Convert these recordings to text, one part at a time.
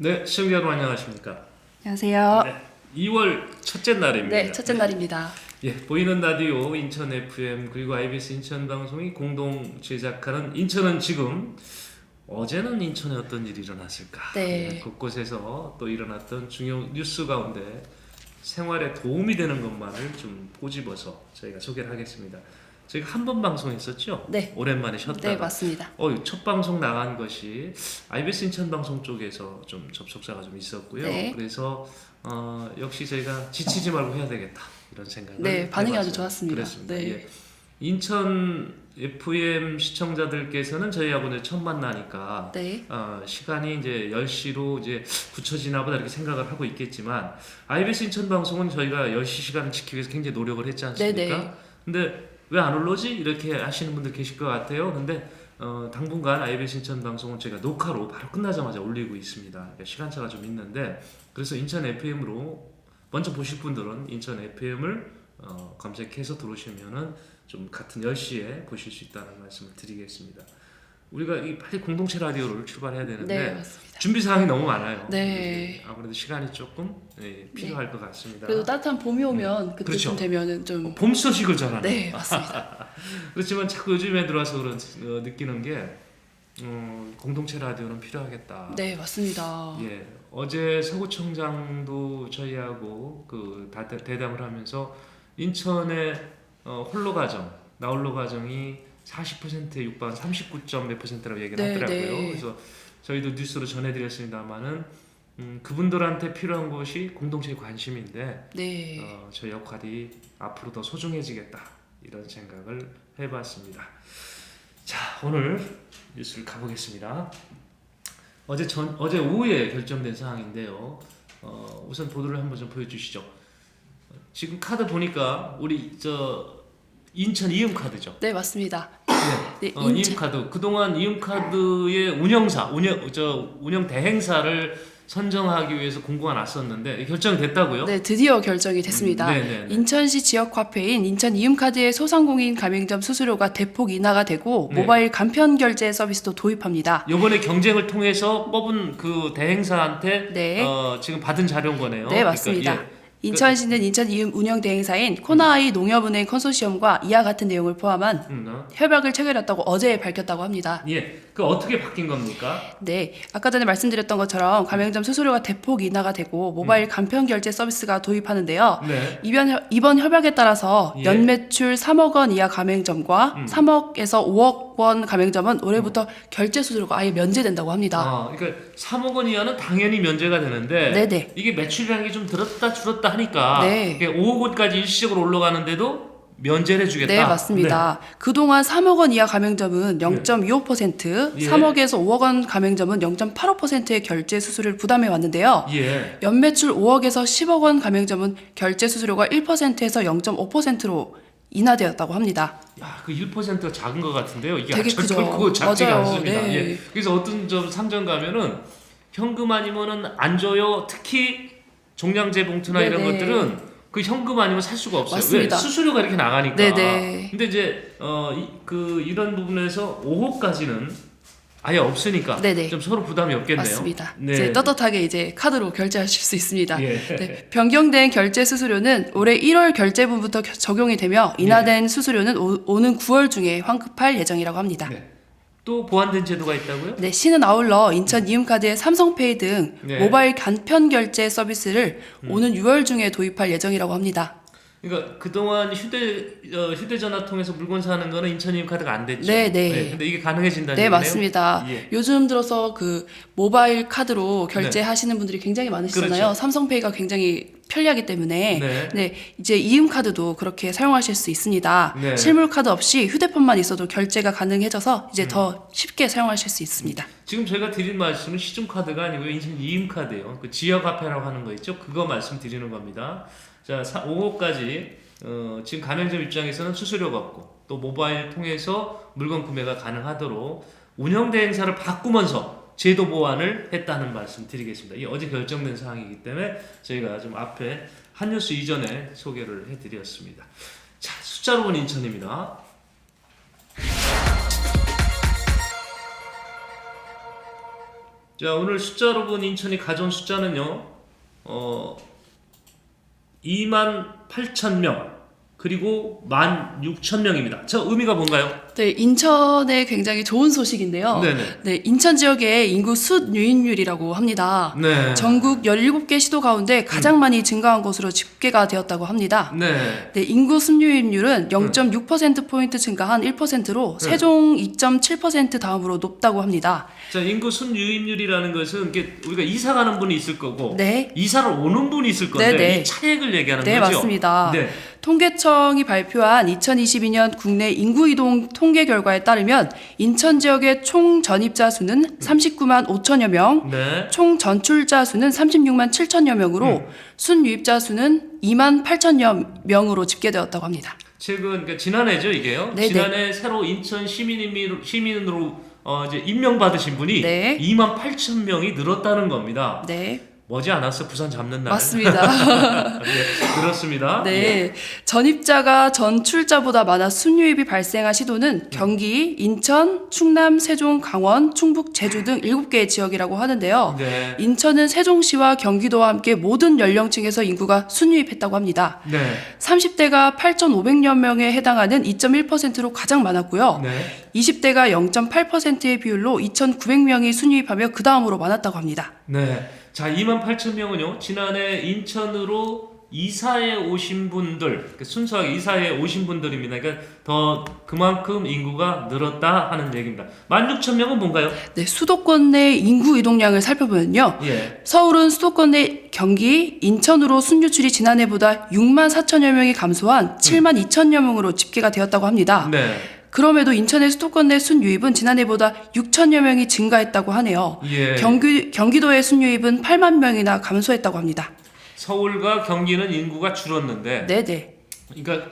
네, 시청자 여러분 안녕하십니까? 안녕하세요. 네, 2월 첫째 날입니다. 네, 첫째 날입니다. 예, 보이는 라디오 인천 FM 그리고 IBS 인천 방송이 공동 제작하는 인천은 지금. 어제는 인천에 어떤 일이 일어났을까? 네. 곳곳에서 또 일어났던 중요 뉴스 가운데 생활에 도움이 되는 것만을 좀 꼬집어서 저희가 소개를 하겠습니다. 저희가 한 번 방송했었죠? 네. 오랜만에 쉬었다가. 네, 맞습니다. 첫 방송 나간 것이 IBS 인천 방송 쪽에서 좀 접속자가 좀 있었고요. 네. 그래서 역시 저희가 지치지 말고 해야 되겠다 이런 생각을 네, 반응이 해봤습니다. 아주 좋았습니다. 그렇습니다. 네. 예. 인천 FM 시청자들께서는 저희하고 이제 처음 만나니까 네. 시간이 이제 10시로 이제 굳혀지나 보다 이렇게 생각을 하고 있겠지만 IBS 인천 방송은 저희가 10시 시간을 지키기 위해서 굉장히 노력을 했지 않습니까? 네네. 근데 왜 안 올라오지? 이렇게 하시는 분들 계실 것 같아요. 근데 당분간 IBS 인천 방송은 제가 녹화로 바로 끝나자마자 올리고 있습니다. 그러니까 시간차가 좀 있는데 그래서 인천 FM으로 먼저 보실 분들은 인천 FM을 검색해서 들어오시면은 좀 같은 10시에 보실 수 있다는 말씀을 드리겠습니다. 우리가 이 빨리 공동체 라디오를 출발해야 되는데 네, 맞습니다. 준비 사항이 너무 많아요. 네. 아무래도 시간이 조금 필요할 것 같습니다. 그래도 따뜻한 봄이 오면 그때쯤 그렇죠. 되면은 좀 봄 소식을 전하는. 네, 맞습니다. 그렇지만 자꾸 요즘에 들어와서 느끼는 게 공동체 라디오는 필요하겠다. 네, 맞습니다. 예, 어제 서구청장도 저희하고 대담을 하면서 인천의 홀로 가정, 나홀로 가정이 40%에 육박한 39점 몇 %라고 얘기를 네, 하더라고요. 네. 그래서 저희도 뉴스로 전해드렸습니다만은 그분들한테 필요한 것이 공동체의 관심인데 네. 저 역할이 앞으로 더 소중해지겠다 이런 생각을 해봤습니다. 자, 오늘 뉴스를 가보겠습니다. 어제 오후에 결정된 사항인데요. 우선 보도를 한번 좀 보여주시죠. 지금 카드 보니까 우리 인천 이음카드죠. 네, 맞습니다. 네, 이음카드 그동안 이음카드의 운영 대행사를 선정하기 위해서 공고가 났었는데 결정됐다고요? 네, 드디어 결정이 됐습니다. 네네네. 인천시 지역 화폐인 인천 이음카드의 소상공인 가맹점 수수료가 대폭 인하가 되고 네. 모바일 간편 결제 서비스도 도입합니다. 이번에 경쟁을 통해서 뽑은 그 대행사한테 네. 지금 받은 자료인 거네요. 네, 맞습니다. 그러니까, 인천시는 인천 이음 운영 대행사인 코나아이 농협은행 컨소시엄과 이와 같은 내용을 포함한 협약을 체결했다고 어제 밝혔다고 합니다. 예, 그 어떻게 바뀐 겁니까? 네, 아까 전에 말씀드렸던 것처럼 가맹점 수수료가 대폭 인하가 되고 모바일 간편 결제 서비스가 도입하는데요. 네. 이번 협약에 따라서 예. 연매출 3억 원 이하 가맹점과 3억에서 5억 원 가맹점은 올해부터 결제 수수료가 아예 면제된다고 합니다. 그러니까 3억 원 이하는 당연히 면제가 되는데 네네. 이게 매출이라는 게 좀 들었다 줄었다 하니까 네. 5억 원까지 일시적으로 올라가는데도 면제를 해주겠다. 네, 맞습니다. 그동안 3억 원 이하 가맹점은 0.25%, 예. 3억에서 5억 원 가맹점은 0.85%의 결제 수수료를 부담해 왔는데요. 예. 연매출 5억에서 10억 원 가맹점은 결제 수수료가 1%에서 0.5%로 인하되었다고 합니다. 야, 그 1%가 작은 것 같은데요. 이게 되게 크죠. 결코 작지가 맞아요. 않습니다. 네. 예. 그래서 어떤 상점 가면은 현금 아니면은 안 줘요. 특히 종량제 봉투나 이런 네네. 것들은 그 현금 아니면 살 수가 없어요. 맞습니다. 왜? 수수료가 이렇게 나가니까. 네네. 근데 이제 이런 부분에서 5호까지는 아예 없으니까 네네. 좀 서로 부담이 없겠네요. 맞습니다. 네. 이제 떳떳하게 이제 카드로 결제하실 수 있습니다. 예. 네, 변경된 결제 수수료는 올해 1월 결제분부터 적용이 되며 인하된 수수료는 오는 9월 중에 환급할 예정이라고 합니다. 네. 또 보완된 제도가 있다고요? 네, 시는 아울러 인천 이음카드의 삼성페이 등 네. 모바일 간편 결제 서비스를 오는 6월 중에 도입할 예정이라고 합니다. 그러니까 그동안 휴대전화 통해서 물건 사는 거는 인천이음 카드가 안 됐죠. 네, 네. 근데 이게 가능해진다는 네, 얘기네요. 맞습니다. 예. 요즘 들어서 그 모바일 카드로 결제하시는 분들이 굉장히 많으시잖아요. 그렇죠. 삼성페이가 굉장히 편리하기 때문에 네. 네, 이제 이음카드도 그렇게 사용하실 수 있습니다. 네. 실물 카드 없이 휴대폰만 있어도 결제가 가능해져서 이제 더 쉽게 사용하실 수 있습니다. 지금 제가 드린 말씀은 시중 카드가 아니고요. 인천 이음 카드예요. 그 지역 화폐라고 하는 거 있죠. 그거 말씀드리는 겁니다. 자, 5호까지 지금 가맹점 입장에서는 수수료가 없고 또 모바일 통해서 물건 구매가 가능하도록 운영 대행사를 바꾸면서 제도 보완을 했다는 말씀 드리겠습니다. 이 어제 결정된 사항이기 때문에 저희가 좀 앞에 한 뉴스 이전에 소개를 해드렸습니다. 자, 숫자로 본 인천입니다. 자, 오늘 숫자로 본 인천이 가져온 숫자는요. 28,000명 그리고 16,000명입니다. 저 의미가 뭔가요? 네, 인천에 굉장히 좋은 소식인데요. 네네. 네, 인천 지역의 인구 순유입률이라고 합니다. 네. 전국 17개 시도 가운데 가장 많이 증가한 것으로 집계가 되었다고 합니다. 네. 네, 인구 순유입률은 0.6%포인트 증가한 1%로 세종 2.7% 다음으로 높다고 합니다. 자, 인구 순유입률이라는 것은 이게 우리가 이사 가는 분이 있을 거고 네. 이사를 오는 분이 있을 건데 네네. 이 차액을 얘기하는 네, 거죠. 맞습니다. 네. 통계청이 발표한 2022년 국내 인구 이동 통계 결과에 따르면 인천 지역의 총 전입자 수는 39만 5천여 명, 네. 총 전출자 수는 36만 7천여 명으로 순유입자 수는 2만 8천여 명으로 집계되었다고 합니다. 최근 그러니까 지난해죠, 이게요. 네네. 지난해 새로 인천 시민으로 이제 임명받으신 분이 네. 2만 8천 명이 늘었다는 겁니다. 네, 머지않았어 부산 잡는 날. 맞습니다. 네, 그렇습니다. 네, 전입자가 전출자보다 많아 순유입이 발생한 시도는 경기, 인천, 충남, 세종, 강원, 충북, 제주 등 7개의 지역이라고 하는데요. 네. 인천은 세종시와 경기도와 함께 모든 연령층에서 인구가 순유입했다고 합니다. 네. 30대가 8,500여 명에 해당하는 2.1%로 가장 많았고요. 네. 20대가 0.8%의 비율로 2,900명이 순유입하며 그 다음으로 많았다고 합니다. 네. 자, 2만 8천 명은요. 지난해 인천으로 이사에 오신 분들, 순수하게 이사에 오신 분들입니다. 그러니까 더 그만큼 인구가 늘었다 하는 얘기입니다. 16,000명은 뭔가요? 네, 수도권 내 인구 이동량을 살펴보면요. 예. 서울은 수도권 내 경기, 인천으로 순유출이 지난해보다 6만 4천여 명이 감소한 7만 2천여 명으로 집계가 되었다고 합니다. 네. 그럼에도 인천의 수도권 내 순유입은 지난해보다 6천여 명이 증가했다고 하네요. 예. 경기도의 순유입은 8만 명이나 감소했다고 합니다. 서울과 경기는 인구가 줄었는데, 네네. 그러니까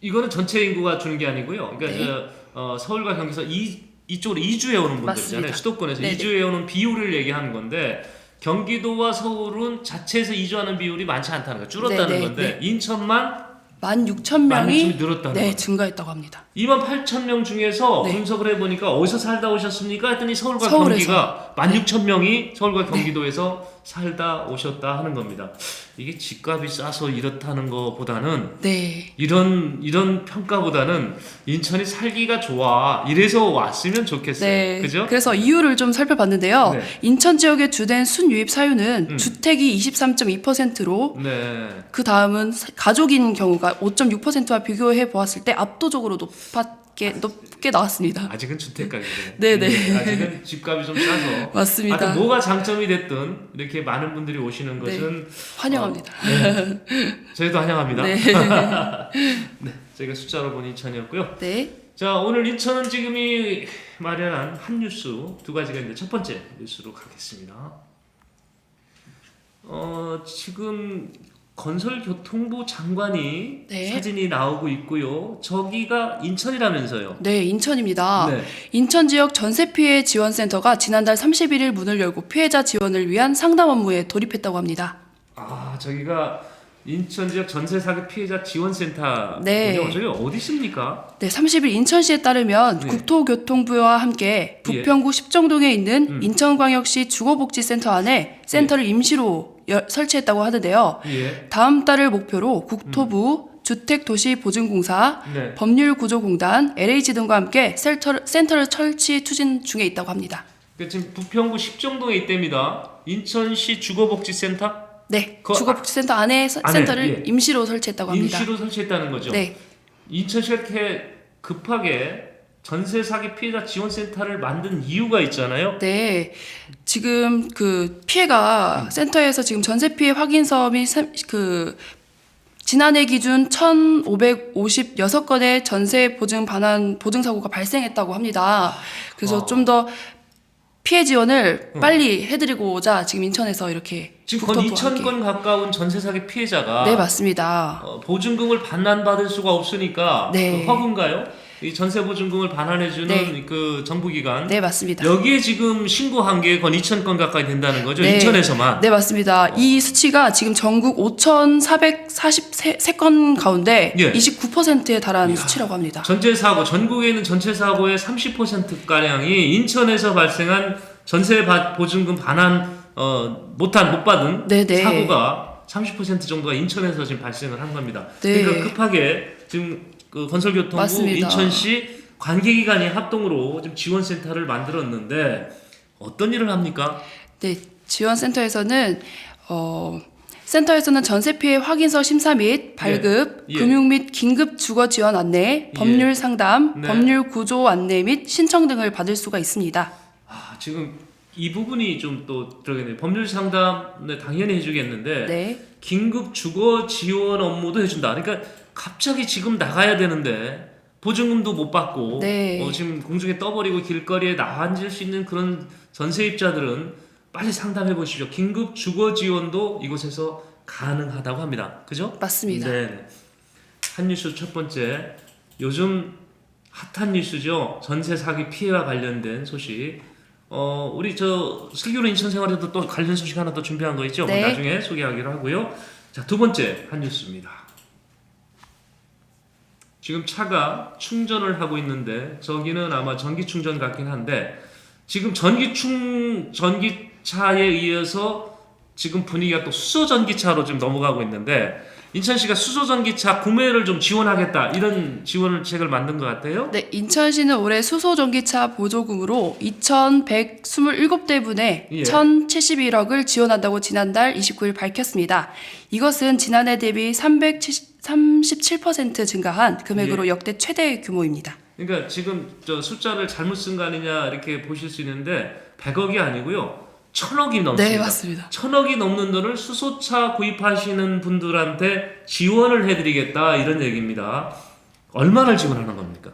이거는 전체 인구가 주는 게 아니고요. 그러니까 네. 서울과 경기에서 이쪽으로 이주해 오는 분들 있잖아요. 맞습니다. 수도권에서 네네. 이주해 오는 비율을 얘기하는 건데 경기도와 서울은 자체에서 이주하는 비율이 많지 않다는 거, 줄었다는 네네. 건데 인천만 16,000명이 늘었다는 네, 거. 증가했다고 합니다. 2만 8천 명 중에서 네. 분석을 해보니까 어디서 살다 오셨습니까? 했더니 서울과 서울에서. 경기가 16,000명이 서울과 경기도에서 살다 오셨다 하는 겁니다. 이게 집값이 싸서 이렇다는 것보다는 네. 이런 평가보다는 인천이 살기가 좋아 이래서 왔으면 좋겠어요. 네. 그죠? 그래서 이유를 좀 살펴봤는데요. 네. 인천 지역의 주된 순유입 사유는 주택이 23.2%로 네. 그 다음은 가족인 경우가 5.6%와 비교해 보았을 때 압도적으로 높게 나왔습니다. 아직은 주택 가격이에요. 네네. 아직은 집값이 좀 싸서. 맞습니다. 하여튼 뭐가 장점이 됐든 이렇게 많은 분들이 오시는 것은 환영합니다. 네. 저희도 환영합니다. 네. 네, 저희가 숫자로 본 인천이었고요. 네. 자, 오늘 인천은 지금이 마련한 한 뉴스 두 가지가 있는데 첫 번째 뉴스로 가겠습니다. 지금 건설교통부 장관이 네. 사진이 나오고 있고요. 저기가 인천이라면서요. 네, 인천입니다. 네. 인천 지역 전세 피해 지원센터가 지난달 31일 문을 열고 피해자 지원을 위한 상담 업무에 돌입했다고 합니다. 아, 저기가 인천 지역 전세 사기 피해자 지원센터. 네. 저기 어디 있습니까? 네, 30일 인천시에 따르면 네. 국토교통부와 함께 부평구 십정동에 있는 인천광역시 주거복지센터 안에 센터를 임시로 설치했다고 하는데요. 예. 다음 달을 목표로 국토부, 주택도시보증공사, 네. 법률구조공단, LH 등과 함께 센터를 설치 추진 중에 있다고 합니다. 지금 부평구 십정동에 있답니다. 인천시 주거복지센터 네, 그 주거복지센터 안에 센터를 예. 임시로 설치했다고 합니다. 임시로 설치했다는 거죠. 네, 인천시가 이렇게 급하게 전세 사기 피해자 지원센터를 만든 이유가 있잖아요. 네. 지금 그 피해가 센터에서 지금 전세 피해 확인 사업이 지난해 기준 1,556건의 전세 보증 반환 보증 사고가 발생했다고 합니다. 그래서 좀 더 피해 지원을 빨리 해드리고자 지금 인천에서 이렇게 지금 건 국토부와 2,000건 가까운 전세 사기 피해자가 네, 맞습니다. 보증금을 반환받을 수가 없으니까 네. 그 허그인가요? 이 전세 보증금을 반환해주는 네. 그 정부기관. 네, 맞습니다. 여기에 지금 신고한 게 건 2,000건 가까이 된다는 거죠. 네. 인천에서만. 네, 맞습니다. 이 수치가 지금 전국 5,443건 가운데 예. 29%에 달하는 수치라고 합니다. 전체 사고 전국에 있는 전체 사고의 30% 가량이 인천에서 발생한 전세 보증금 반환 못 받은 네네. 사고가 30% 정도가 인천에서 지금 발생을 한 겁니다. 네. 그러니까 급하게 지금 그 건설교통부 맞습니다. 인천시 관계기관이 합동으로 지금 지원센터를 만들었는데 어떤 일을 합니까? 네, 지원센터에서는 센터에서는 전세 피해 확인서 심사 및 발급, 예. 금융 및 긴급 주거 지원 안내, 법률 상담, 네. 법률 구조 안내 및 신청 등을 받을 수가 있습니다. 지금 이 부분이 좀 또 들어가겠네요. 법률 상담 당연히 해주겠는데 네, 긴급 주거 지원 업무도 해준다. 그러니까 갑자기 지금 나가야 되는데 보증금도 못 받고 네. 지금 공중에 떠버리고 길거리에 나앉을 수 있는 그런 전세입자들은 빨리 상담해 보십시오. 긴급 주거 지원도 이곳에서 가능하다고 합니다. 그죠? 맞습니다. 네. 한 뉴스 첫 번째. 요즘 핫한 뉴스죠. 전세 사기 피해와 관련된 소식. 우리 저 슬기로운 인천 생활에도 또 관련 소식 하나 더 준비한 거 있죠? 네. 나중에 소개하기로 하고요. 자, 두 번째 한 뉴스입니다. 지금 차가 충전을 하고 있는데 저기는 아마 전기 충전 같긴 한데 지금 전기차에 의해서 지금 분위기가 또 수소 전기차로 지금 넘어가고 있는데 인천시가 수소 전기차 구매를 좀 지원하겠다 이런 지원책을 만든 것 같아요. 네, 인천시는 올해 수소 전기차 보조금으로 2,127대분에 예. 1,071억을 지원한다고 지난달 29일 밝혔습니다. 이것은 지난해 대비 337% 증가한 금액으로 역대 최대 규모입니다. 그러니까 지금 저 숫자를 잘못 쓴 거 아니냐 이렇게 보실 수 있는데 100억이 아니고요. 1,000억이 넘습니다. 네, 맞습니다. 1,000억이 넘는 돈을 수소차 구입하시는 분들한테 지원을 해드리겠다 이런 얘기입니다. 얼마를 지원하는 겁니까?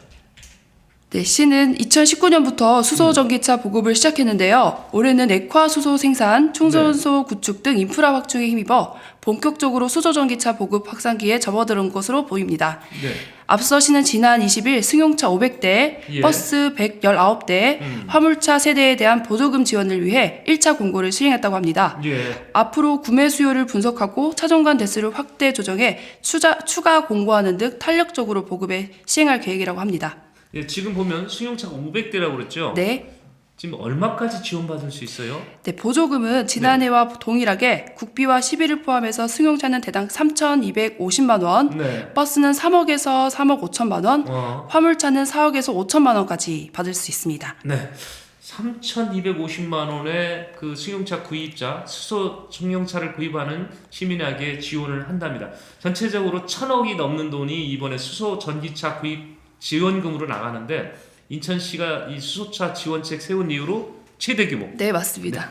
네, 시는 2019년부터 수소 전기차 보급을 시작했는데요. 올해는 액화 수소 생산, 충전소 구축 등 인프라 확충에 힘입어 본격적으로 수소 전기차 보급 확산기에 접어드는 것으로 보입니다. 네. 앞서 시는 지난 20일 승용차 500대, 예. 버스 119대, 화물차 세대에 대한 보조금 지원을 위해 1차 공고를 시행했다고 합니다. 예. 앞으로 구매 수요를 분석하고 차종 간 대수를 확대 조정해 추가 공고하는 등 탄력적으로 보급에 시행할 계획이라고 합니다. 예, 지금 보면 승용차가 500대라고 그랬죠? 네. 지금 얼마까지 지원받을 수 있어요? 네, 보조금은 지난해와 동일하게 국비와 시비를 포함해서 승용차는 대당 3,250만 원, 네. 버스는 3억에서 3억 5천만 원, 어. 화물차는 4억에서 5천만 원까지 받을 수 있습니다. 네. 3,250만 원의 그 승용차 구입자, 수소 승용차를 구입하는 시민에게 지원을 한답니다. 전체적으로 1,000억이 넘는 돈이 이번에 수소 전기차 구입 지원금으로 나가는데 인천시가 이 수소차 지원책 세운 이후로 최대 규모. 네, 맞습니다.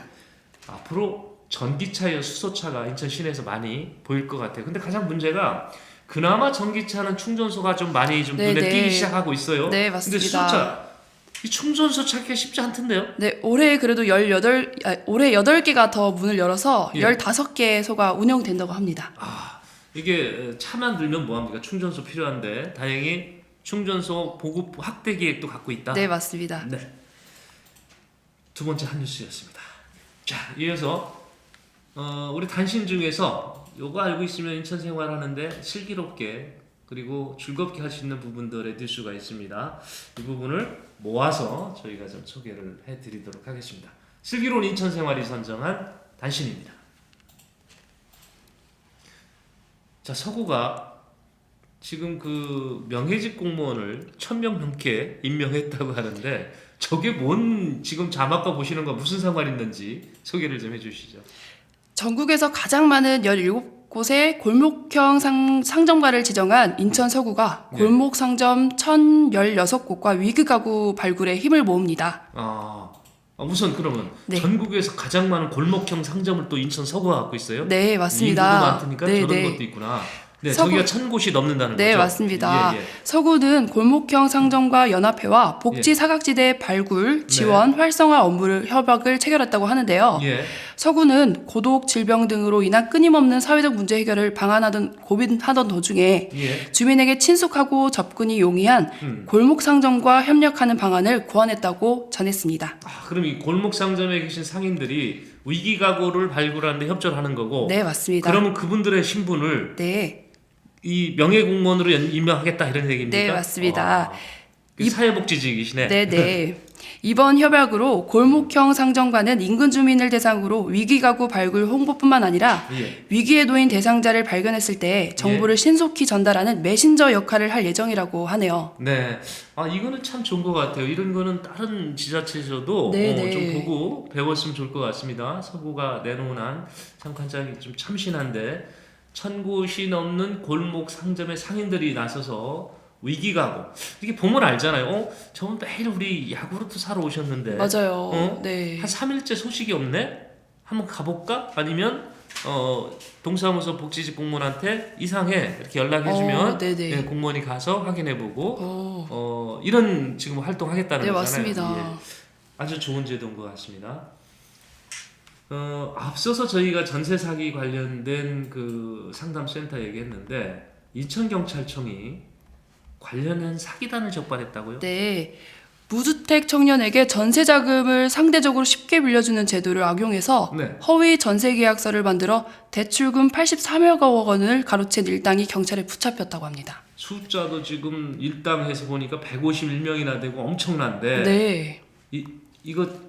앞으로 전기차여 수소차가 인천 시내에서 많이 보일 것 같아요. 근데 가장 문제가 그나마 전기차는 충전소가 좀 많이 좀 눈에 띄기 시작하고 있어요. 네, 근데 맞습니다. 수소차 이 충전소 찾기가 쉽지 않던데요? 네, 올해 그래도 올해 8개가 더 문을 열어서 예. 15개소가 운영된다고 합니다. 이게 차만 들면 뭐합니까? 충전소 필요한데 다행히 충전소 보급 확대 계획도 갖고 있다. 네, 맞습니다. 네. 두 번째 한 뉴스였습니다. 자, 이어서 우리 단신 중에서 요거 알고 있으면 인천 생활하는데 슬기롭게 그리고 즐겁게 할 수 있는 부분들의 뉴스가 있습니다. 이 부분을 모아서 저희가 좀 소개를 해드리도록 하겠습니다. 슬기로운 인천 생활이 선정한 단신입니다. 자, 서구가 지금 그 명예직 공무원을 1,000명 넘게 임명했다고 하는데 저게 뭔 지금 자막과 보시는 거 무슨 상관 있는지 소개를 좀 해주시죠. 전국에서 가장 많은 17곳의 골목형 상점가를 지정한 인천 서구가 네. 골목 상점 1,016곳과 위그 가구 발굴에 힘을 모읍니다. 우선 그러면 네. 전국에서 가장 많은 골목형 상점을 또 인천 서구가 갖고 있어요? 네, 맞습니다. 인구도 많으니까 네, 저런 네. 것도 있구나. 네, 서구- 저기가 1,000곳이 넘는다는 네, 거죠? 맞습니다. 예, 예. 서구는 골목형 상점과 연합회와 복지 사각지대 발굴, 지원, 활성화 업무를 협약을 체결했다고 하는데요. 예. 서구는 고독, 질병 등으로 인한 끊임없는 사회적 문제 해결을 고민하던 도중에 예. 주민에게 친숙하고 접근이 용이한 골목 상점과 협력하는 방안을 고안했다고 전했습니다. 그럼 이 골목 상점에 계신 상인들이 위기 가구를 발굴하는데 협조를 하는 거고 네, 맞습니다. 그러면 그분들의 신분을 네. 이 명예공무원으로 임명하겠다 이런 얘기입니까? 네, 맞습니다. 사회복지직이시네. 네네. 이번 협약으로 골목형 상점과는 인근 주민을 대상으로 위기 가구 발굴 홍보뿐만 아니라 예. 위기에 놓인 대상자를 발견했을 때 정보를 신속히 전달하는 메신저 역할을 할 예정이라고 하네요. 네. 아, 이거는 참 좋은 것 같아요. 이런 거는 다른 지자체에서도 네네. 좀 보고 배웠으면 좋을 것 같습니다. 서구가 내놓은 한 참 간장이 좀 참신한데 1000곳이 넘는 골목 상점의 상인들이 나서서 위기가구 이게 보면 알잖아요. 저분 매일 우리 야구르트 사러 오셨는데 맞아요. 네. 한 3일째 소식이 없네? 한번 가볼까? 아니면 동사무소 복지직 공무원한테 이상해 이렇게 연락해주면 네네. 예, 공무원이 가서 확인해보고 어, 이런 지금 활동하겠다는 네, 거잖아요. 맞습니다. 예. 아주 좋은 제도인 것 같습니다. 앞서서 저희가 전세 사기 관련된 그 상담센터 얘기했는데 인천경찰청이 관련한 사기단을 적발했다고요? 네. 무주택 청년에게 전세 자금을 상대적으로 쉽게 빌려주는 제도를 악용해서 네. 허위 전세 계약서를 만들어 대출금 83억 원을 가로챈 일당이 경찰에 붙잡혔다고 합니다. 숫자도 지금 일당해서 보니까 151명이나 되고 엄청난데 네.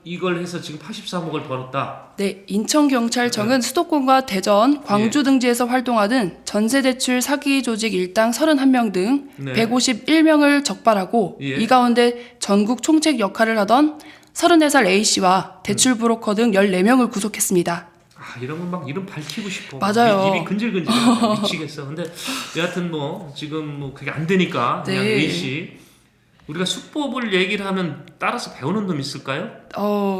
이걸 해서 지금 83억을 벌었다. 네, 인천경찰청은 수도권과 대전, 광주 예. 등지에서 활동하는 전세대출 사기 조직 일당 31명 등 네. 151명을 적발하고 예. 이 가운데 전국 총책 역할을 하던 34살 A씨와 대출 브로커 등 14명을 구속했습니다. 아, 이런 건 막 이름 밝히고 싶어. 맞아요. 입이 근질근질. 미치겠어. 근데 여하튼 뭐 지금 뭐 그게 안 되니까 그냥 네. A씨 우리가 수법을 얘기를 하면 따라서 배우는 놈 있을까요?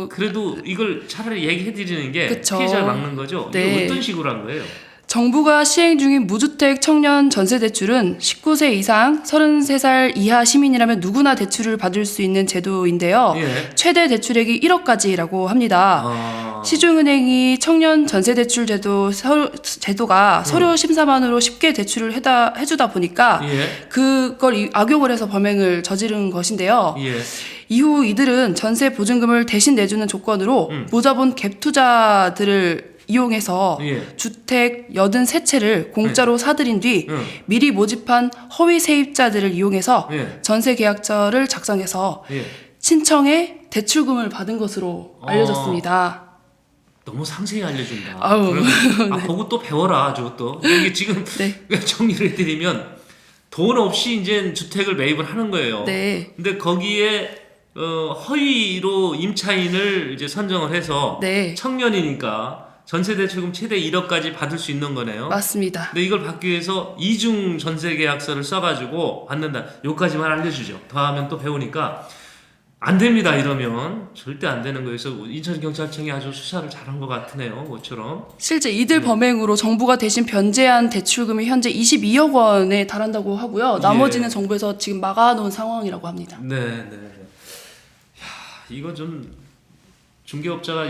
그래도 이걸 차라리 얘기해 드리는 게 그쵸. 피해자를 막는 거죠. 네. 이게 어떤 식으로 한 거예요? 정부가 시행 중인 무주택 청년 전세 대출은 19세 이상 33살 이하 시민이라면 누구나 대출을 받을 수 있는 제도인데요. 예. 최대 대출액이 1억까지라고 합니다. 시중은행이 청년 전세 대출 제도가 서류 심사만으로 쉽게 대출을 해주다 보니까 예. 그걸 악용을 해서 범행을 저지른 것인데요. 예. 이후 이들은 전세 보증금을 대신 내주는 조건으로 무자본 갭 투자들을 이용해서 예. 주택 83채를 공짜로 사들인 뒤 응. 미리 모집한 허위 세입자들을 이용해서 예. 전세 계약서를 작성해서 예. 신청해 대출금을 받은 것으로 알려졌습니다. 너무 상세히 알려준다. 아우. 그러면 보고 또 배워라, 아주 또. 이게 지금 네. 정리를 해드리면 돈 없이 이제 주택을 매입을 하는 거예요. 네. 근데 거기에 허위로 임차인을 이제 선정을 해서 네. 청년이니까 전세대출금 최대 1억까지 받을 수 있는 거네요. 맞습니다. 근데 이걸 받기 위해서 이중 전세 계약서를 써가지고 받는다. 요까지만 알려주죠. 더하면 또 배우니까 안 됩니다. 이러면 절대 안 되는 거예요. 그래서 인천경찰청이 아주 수사를 잘한 것 같으네요. 뭐처럼. 실제 이들 범행으로 정부가 대신 변제한 대출금이 현재 22억 원에 달한다고 하고요. 나머지는 예. 정부에서 지금 막아놓은 상황이라고 합니다. 네. 이거 좀 중개업자가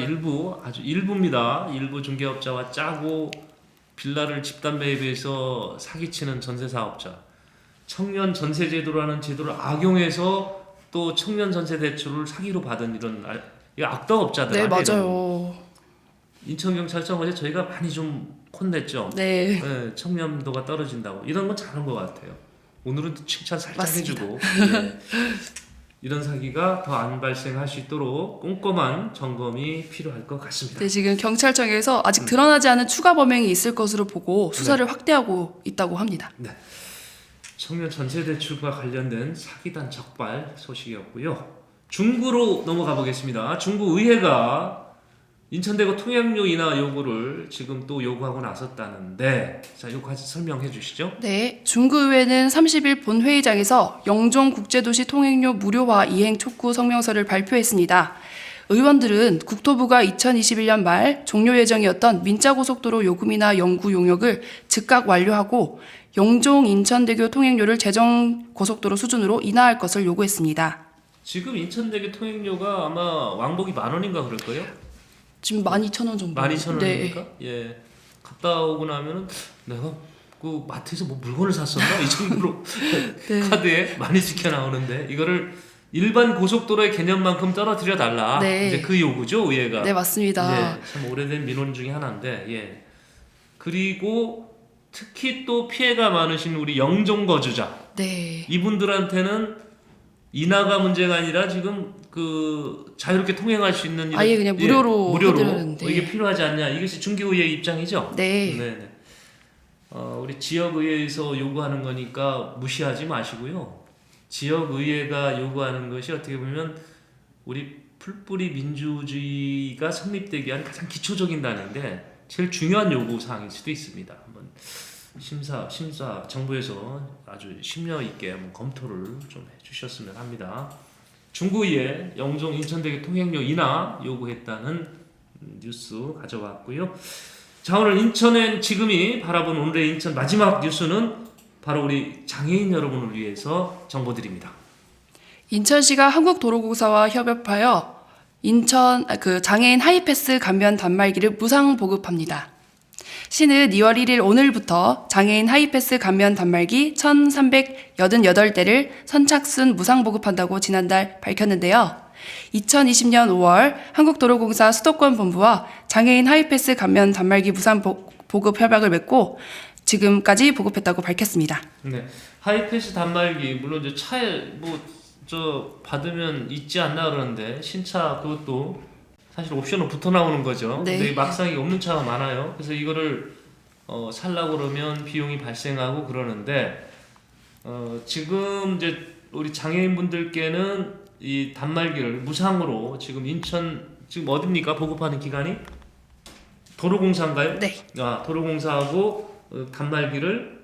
아주 일부입니다. 일부 중개업자와 짜고 빌라를 집단 매입해서 사기치는 전세 사업자, 청년 전세 제도라는 제도를 악용해서 또 청년 전세 대출을 사기로 받은 이거 악덕업자들 네, 아니에요? 맞아요. 인천경찰청 어제 저희가 많이 좀 혼냈죠. 네. 네, 청렴도가 떨어진다고 이런 건 잘한 것 같아요. 오늘은 또 칭찬 살짝 맞습니다. 해주고 예. 이런 사기가 더 안 발생할 수 있도록 꼼꼼한 점검이 필요할 것 같습니다. 네, 지금 경찰청에서 아직 드러나지 않은 추가 범행이 있을 것으로 보고 수사를 확대하고 있다고 합니다. 네. 청년 전세 대출과 관련된 사기단 적발 소식이었고요. 중구로 넘어가 보겠습니다. 중구 의회가 인천대교 통행료 인하 요구를 지금 또 요구하고 나섰다는데 자, 이거 같이 설명해 주시죠. 네, 중구의회는 30일 본회의장에서 영종국제도시 통행료 무료화 이행 촉구 성명서를 발표했습니다. 의원들은 국토부가 2021년 말 종료 예정이었던 민자고속도로 요금이나 연구 용역을 즉각 완료하고 영종 인천대교 통행료를 재정 고속도로 수준으로 인하할 것을 요구했습니다. 지금 인천대교 통행료가 아마 왕복이 10,000원인가 그럴 거예요. 지금 12,000원 정도. 12,000원입니까? 네. 예. 갔다 오고 나면은 내가 그 마트에서 뭐 물건을 샀었나 이 정도로 네. 카드에 많이 찍혀 나오는데 이거를 일반 고속도로의 개념만큼 떨어뜨려 달라. 네. 이제 그 요구죠, 의회가. 네, 맞습니다. 예, 참 오래된 민원 중에 하나인데, 예. 그리고 특히 또 피해가 많으신 우리 영종 거주자 네. 이분들한테는 인하가 문제가 아니라 지금 그 자유롭게 통행할 수 있는 이런- 아예 그냥 무료로 무료로 해드리는데. 이게 필요하지 않냐? 이것이 중기의회 입장이죠. 네. 네네. 우리 지역의회에서 요구하는 거니까 무시하지 마시고요. 지역의회가 요구하는 것이 어떻게 보면 우리 풀뿌리 민주주의가 성립되기 위한 가장 기초적인 단위인데 제일 중요한 요구 사항일 수도 있습니다. 한번 심사 정부에서 아주 심려 있게 한번 검토를 좀 해주셨으면 합니다. 중구의회 영종 인천대교 통행료 인하 요구했다는 뉴스 가져왔고요. 자, 오늘 인천엔 지금이 바라본 오늘의 인천 마지막 뉴스는 바로 우리 장애인 여러분을 위해서 정보드립니다. 인천시가 한국도로공사와 협업하여 인천 장애인 하이패스 감면 단말기를 무상 보급합니다. 시는 2월 1일 오늘부터 장애인 하이패스 감면 단말기 1,388대를 선착순 무상 보급한다고 지난달 밝혔는데요. 2020년 5월 한국도로공사 수도권 본부와 장애인 하이패스 감면 단말기 무상 보급 협약을 맺고 지금까지 보급했다고 밝혔습니다. 네, 하이패스 단말기 물론 이제 차에 저 받으면 있지 않나 그러는데 신차 그것도 사실 옵션은 붙어 나오는 거죠. 네. 근데 막상 이 없는 차가 많아요. 그래서 이거를 살라고 그러면 비용이 발생하고 그러는데 지금 이제 우리 장애인분들께는 이 단말기를 무상으로 지금 인천 지금 어딥니까 보급하는 기관이 도로공사인가요? 네. 도로공사하고 단말기를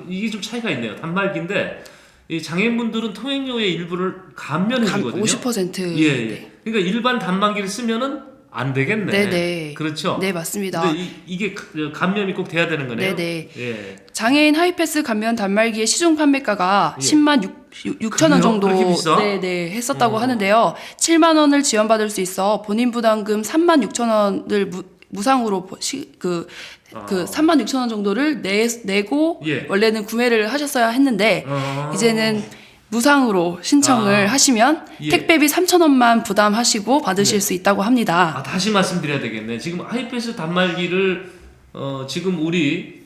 이게 좀 차이가 있네요. 단말기인데 이 장애인분들은 통행료의 일부를 감면해 주거든요. 50%. 예. 네. 그러니까 일반 단말기를 쓰면은 안 되겠네. 네네. 그렇죠. 네, 맞습니다. 근데 이게 감면이 꼭 돼야 되는 거네요. 네네. 예. 장애인 하이패스 감면 단말기의 시중 판매가가 예. 10만 6천 원 정도 그렇게 비싸? 했었다고 하는데요. 7만 원을 지원받을 수 있어 본인 부담금 3만 6천 원을 무상으로 3만 6천 원 정도를 내고 예. 원래는 구매를 하셨어야 했는데 아. 이제는 무상으로 신청을 하시면 예. 택배비 3천 원만 부담하시고 받으실 수 있다고 합니다. 다시 말씀드려야 되겠네. 지금 하이패스 단말기를 지금 우리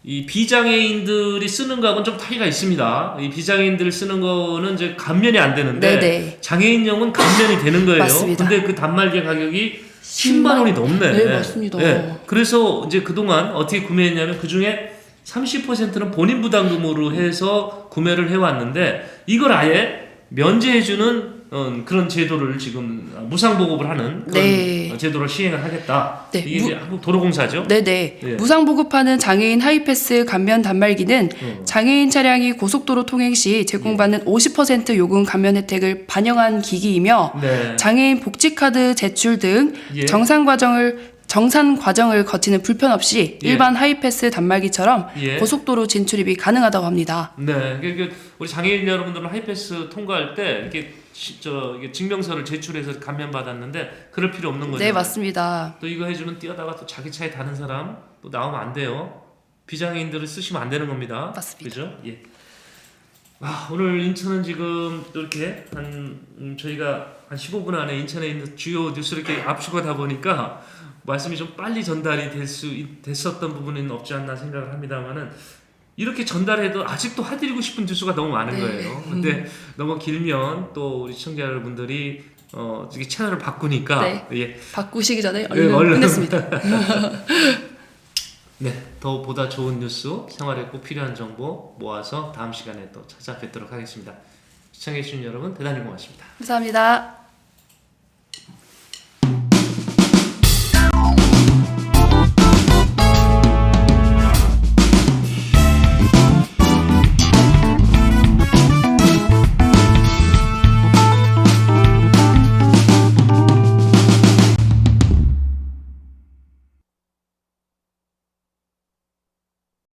이 비장애인들이 쓰는 거하고는 좀 차이가 있습니다. 이 비장애인들 쓰는 거는 이제 감면이 안 되는데 네네. 장애인용은 감면이 되는 거예요. 맞습니다. 근데 그 단말기 가격이 10만 원이 넘네. 네, 맞습니다. 네. 그래서 이제 그동안 어떻게 구매했냐면 그 중에 30%는 본인 부담금으로 해서 구매를 해왔는데 이걸 아예 면제해주는 그런 제도를 지금 무상 보급을 하는 그런 네. 제도를 시행을 하겠다. 네, 이게 이제 한국도로공사죠. 네네. 예. 무상 보급하는 장애인 하이패스 감면 단말기는 장애인 차량이 고속도로 통행 시 제공받는 50% 요금 감면 혜택을 반영한 기기이며 네. 장애인 복지카드 제출 등 예. 정산 과정을 거치는 불편 없이 예. 일반 하이패스 단말기처럼 예. 고속도로 진출입이 가능하다고 합니다. 네, 그러니까 우리 장애인 여러분들은 하이패스 통과할 때 이게 이게 증명서를 제출해서 감면 받았는데 그럴 필요 없는 거죠. 네, 맞습니다. 또 이거 해주면 뛰어다가 또 자기 차에 다른 사람 또 나오면 안 돼요. 비장애인들을 쓰시면 안 되는 겁니다. 맞습니다. 그죠? 예. 오늘 인천은 지금 이렇게 저희가 한 15분 안에 인천에 있는 주요 뉴스를 이렇게 압축하다 보니까 말씀이 좀 빨리 전달이 됐었던 부분은 없지 않나 생각을 합니다만은 이렇게 전달해도 아직도 해드리고 싶은 뉴스가 너무 많은 네. 거예요. 근데 너무 길면 또 우리 시청자 여러분들이 이게 채널을 바꾸니까 네. 예. 바꾸시기 전에 네, 얼른 끝냈습니다. 네, 더 보다 좋은 뉴스, 생활에 꼭 필요한 정보 모아서 다음 시간에 또 찾아뵙도록 하겠습니다. 시청해주신 여러분 대단히 고맙습니다. 감사합니다.